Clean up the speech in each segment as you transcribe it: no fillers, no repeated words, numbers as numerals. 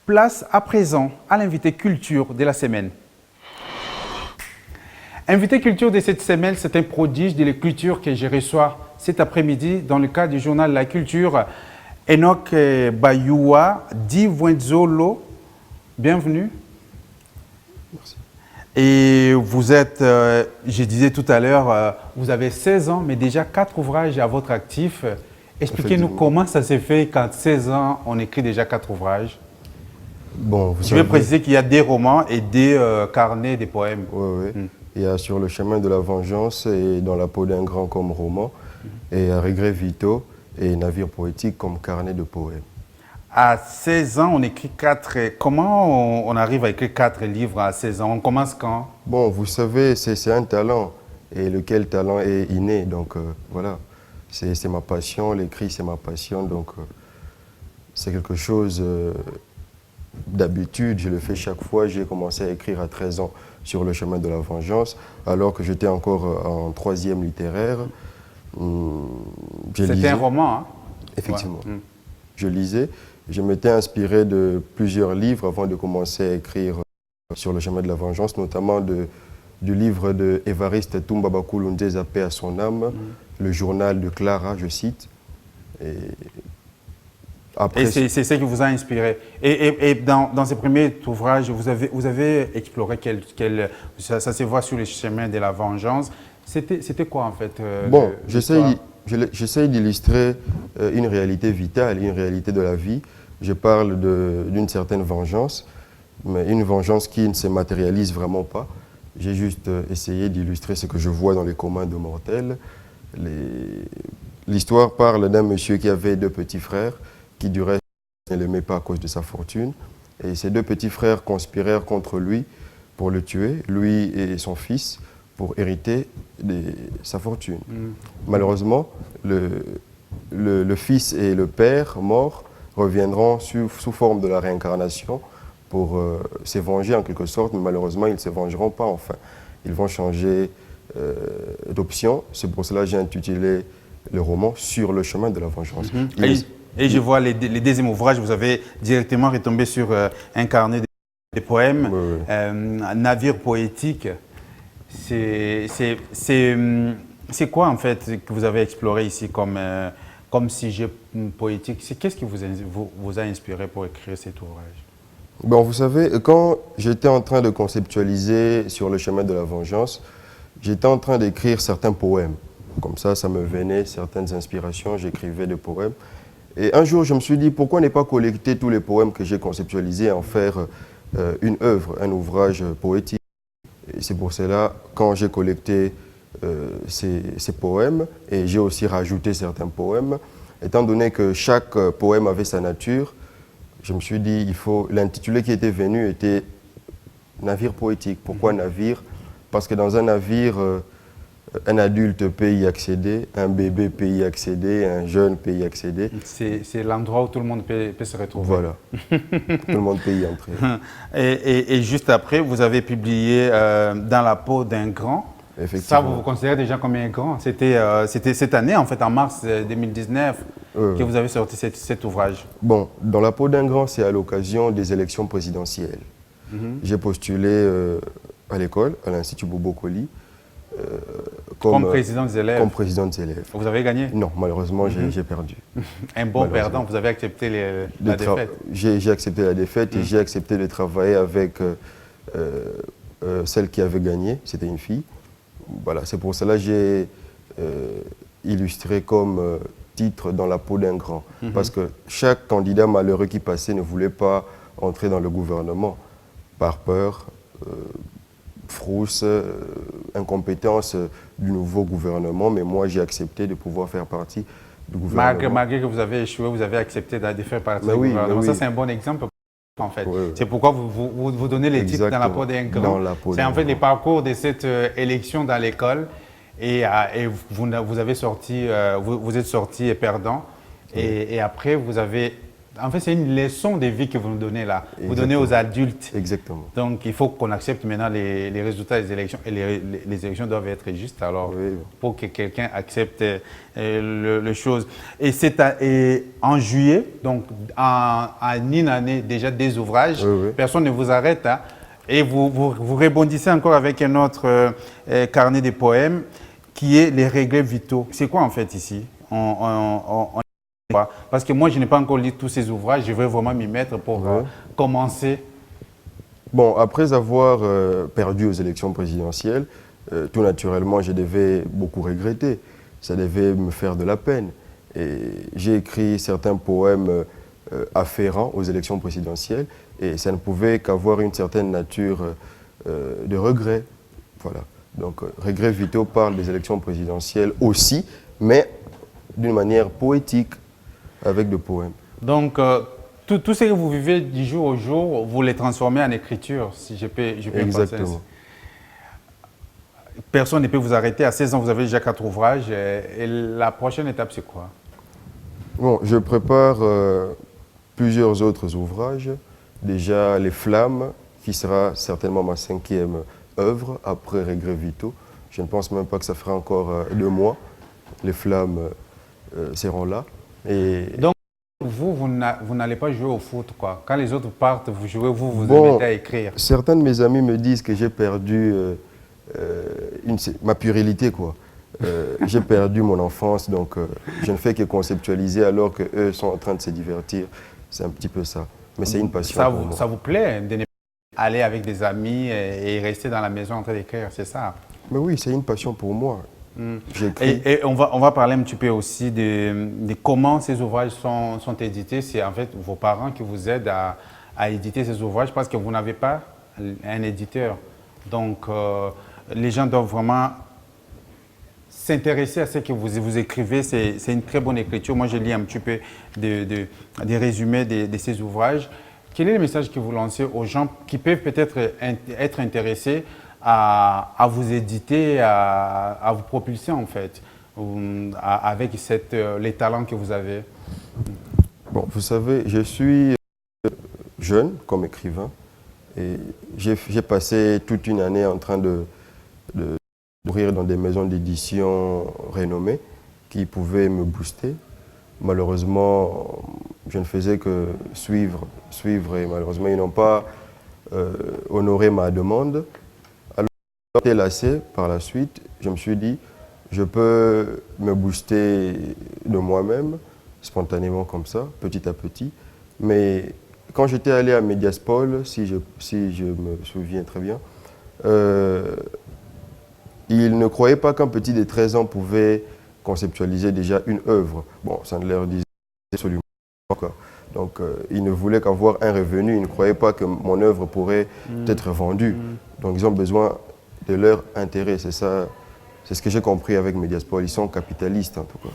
Place à présent à l'invité culture de la semaine. Invité culture de cette semaine, c'est un prodige de la culture que je reçois cet après-midi dans le cadre du journal La Culture. Enoch Bayua Divwenzolo, bienvenue. Merci. Et vous êtes, je disais tout à l'heure, vous avez 16 ans, mais déjà 4 ouvrages à votre actif. Expliquez-nous comment ça s'est fait qu'à 16 ans, on écrit déjà 4 ouvrages. Bon, Je vais préciser qu'il y a des romans et des carnets, des poèmes. Oui, oui. Il y a Sur le chemin de la vengeance et Dans la peau d'un grand comme roman, et à Regrets vitaux et Navire poétique comme carnet de poèmes. À 16 ans, on écrit 4. Comment on arrive à écrire 4 livres à 16 ans? On commence quand? Bon, vous savez, c'est un talent, et lequel talent est inné, donc voilà. C'est ma passion, l'écrit c'est ma passion, donc c'est quelque chose d'habitude, je le fais chaque fois. J'ai commencé à écrire à 13 ans Sur le chemin de la vengeance, alors que j'étais encore en 3e littéraire. C'était un roman, hein? Effectivement. Ouais. Je lisais. Je m'étais inspiré de plusieurs livres avant de commencer à écrire Sur le chemin de la vengeance, notamment du livre de Évariste Toumbabakoulundé, Paix à son âme, le journal de Clara, je cite. Et c'est ce qui vous a inspiré. Et dans ces premiers ouvrages, vous avez exploré ça se voit sur le chemin de la vengeance. C'était quoi en fait? Bon, j'essaie d'illustrer une réalité vitale, une réalité de la vie. Je parle d'une certaine vengeance, mais une vengeance qui ne se matérialise vraiment pas. J'ai juste essayé d'illustrer ce que je vois dans les communs de mortels. L'histoire parle d'un monsieur qui avait 2 petits frères, qui du reste ne l'aimait pas à cause de sa fortune. Et ces 2 petits frères conspirèrent contre lui pour le tuer, lui et son fils, pour hériter de sa fortune. Malheureusement, le fils et le père morts reviendront sous forme de la réincarnation pour se venger en quelque sorte, mais malheureusement, ils ne se vengeront pas enfin. Ils vont changer d'option. C'est pour cela que j'ai intitulé le roman Sur le chemin de la vengeance. Et je vois les deuxièmes ouvrages, vous avez directement retombé sur un carnet de poèmes, Navire poétique. C'est quoi en fait que vous avez exploré ici comme sujet poétique? Qu'est-ce qui vous a inspiré pour écrire cet ouvrage? Bon, vous savez, quand j'étais en train de conceptualiser Sur le chemin de la vengeance, j'étais en train d'écrire certains poèmes. Comme ça me venait certaines inspirations, j'écrivais des poèmes. Et un jour, je me suis dit, pourquoi ne pas collecter tous les poèmes que j'ai conceptualisés et en faire une œuvre, un ouvrage poétique? Et c'est pour cela, quand j'ai collecté ces poèmes, et j'ai aussi rajouté certains poèmes, étant donné que chaque poème avait sa nature, je me suis dit, l'intitulé qui était venu était Navire poétique. Pourquoi navire? Parce que dans un navire, un adulte peut y accéder, un bébé peut y accéder, un jeune peut y accéder. C'est l'endroit où tout le monde peut se retrouver. Voilà, tout le monde peut y entrer. Et juste après, vous avez publié Dans la peau d'un grand. Ça, vous vous considérez déjà comme un grand. C'était cette année, en fait, en mars 2019, que vous avez sorti cet ouvrage. Bon, Dans la peau d'un grand, c'est à l'occasion des élections présidentielles. J'ai postulé à l'école, à l'Institut Bobo Koli, comme président des élèves. Comme président des élèves. Vous avez gagné? Non, malheureusement, j'ai perdu. Un bon perdant, vous avez accepté la défaite? J'ai accepté la défaite et j'ai accepté de travailler avec celle qui avait gagné, c'était une fille. Voilà, c'est pour cela que j'ai illustré comme titre Dans la peau d'un grand. Parce que chaque candidat malheureux qui passait ne voulait pas entrer dans le gouvernement par peur, frousse, incompétence du nouveau gouvernement, mais moi j'ai accepté de pouvoir faire partie du gouvernement. Malgré que vous avez échoué, vous avez accepté de faire partie du gouvernement. Ça, c'est un bon exemple en fait. Oui. C'est pourquoi vous donnez les titres Dans la peau d'un grand. C'est en fait les parcours de cette élection dans l'école et vous êtes sorti perdant et après vous avez En fait, c'est une leçon de vie que vous nous donnez là. Vous Exactement. donnez aux adultes. Exactement. Donc, il faut qu'on accepte maintenant les résultats des élections. Et les élections doivent être justes. Alors, Oui. pour que quelqu'un accepte le chose. Et en juillet, donc en une année, déjà des ouvrages, Oui. personne ne vous arrête. Hein, et vous rebondissez encore avec un autre carnet de poèmes qui est les regrets vitaux. C'est quoi en fait ici? Parce que moi, je n'ai pas encore lu tous ces ouvrages. Je veux vraiment m'y mettre pour commencer. Bon, après avoir perdu aux élections présidentielles, tout naturellement, je devais beaucoup regretter. Ça devait me faire de la peine. Et j'ai écrit certains poèmes afférents aux élections présidentielles et ça ne pouvait qu'avoir une certaine nature de regret. Voilà. Donc, Regrets vitaux parle des élections présidentielles aussi, mais d'une manière poétique, avec des poèmes. Donc, tout ce que vous vivez du jour au jour, vous les transformez en écriture, si je peux Exactement. Personne ne peut vous arrêter. À 16 ans, vous avez déjà 4 ouvrages. Et la prochaine étape, c'est quoi? Bon, je prépare plusieurs autres ouvrages. Déjà, Les Flammes, qui sera certainement ma 5e œuvre après Regrets vitaux. Je ne pense même pas que ça fera encore 2 mois. Les Flammes seront là. Et donc, vous n'allez pas jouer au foot, quoi. Quand les autres partent, vous jouez, vous mettez à écrire. Certains de mes amis me disent que j'ai perdu ma puérilité, quoi. J'ai perdu mon enfance, donc je ne fais que conceptualiser alors qu'eux sont en train de se divertir. C'est un petit peu ça. Mais c'est une passion pour moi. Ça vous plaît de ne pas aller avec des amis et rester dans la maison en train d'écrire, c'est ça? Mais oui, c'est une passion pour moi. Et on va parler un petit peu aussi de comment ces ouvrages sont édités. C'est en fait vos parents qui vous aident à éditer ces ouvrages parce que vous n'avez pas un éditeur. Donc, les gens doivent vraiment s'intéresser à ce que vous écrivez. C'est une très bonne écriture. Moi, je lis un petit peu des résumés de ces ouvrages. Quel est le message que vous lancez aux gens qui peuvent peut-être être intéressés à vous éditer, à vous propulser en fait, avec les talents que vous avez? Bon, vous savez, je suis jeune comme écrivain et j'ai passé toute une année en train de courir dans des maisons d'édition renommées qui pouvaient me booster. Malheureusement, je ne faisais que suivre et malheureusement, ils n'ont pas honoré ma demande. J'étais lassé par la suite, je me suis dit, je peux me booster de moi-même, spontanément comme ça, petit à petit. Mais quand j'étais allé à Mediaspol, si je me souviens très bien, ils ne croyaient pas qu'un petit de 13 ans pouvait conceptualiser déjà une œuvre. Bon, ça ne leur disait absolument pas. Donc, ils ne voulaient qu'avoir un revenu, ils ne croyaient pas que mon œuvre pourrait être vendue. Donc, ils ont besoin de leur intérêt, c'est ça, c'est ce que j'ai compris avec Mediaspol. Ils sont capitalistes en tout cas.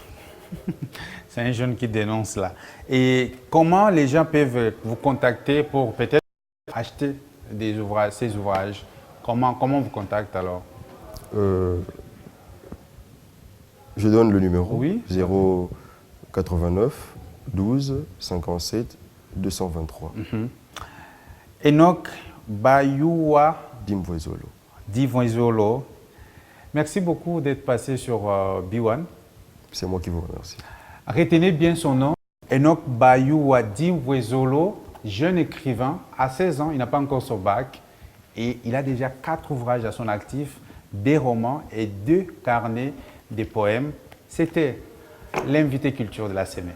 C'est un jeune qui dénonce là. Et comment les gens peuvent vous contacter pour peut-être acheter ces ouvrages? Comment vous contactent alors? Je donne le numéro, Oui. 089 12 57 223. Enoch Bayua Dimvoizolo. Dimvoizolo. Merci beaucoup d'être passé sur B1. C'est moi qui vous remercie. Retenez bien son nom, Enoch Bayua Dimvoizolo, jeune écrivain, à 16 ans, il n'a pas encore son bac et il a déjà 4 ouvrages à son actif, des romans et 2 carnets de poèmes. C'était l'invité culture de la semaine.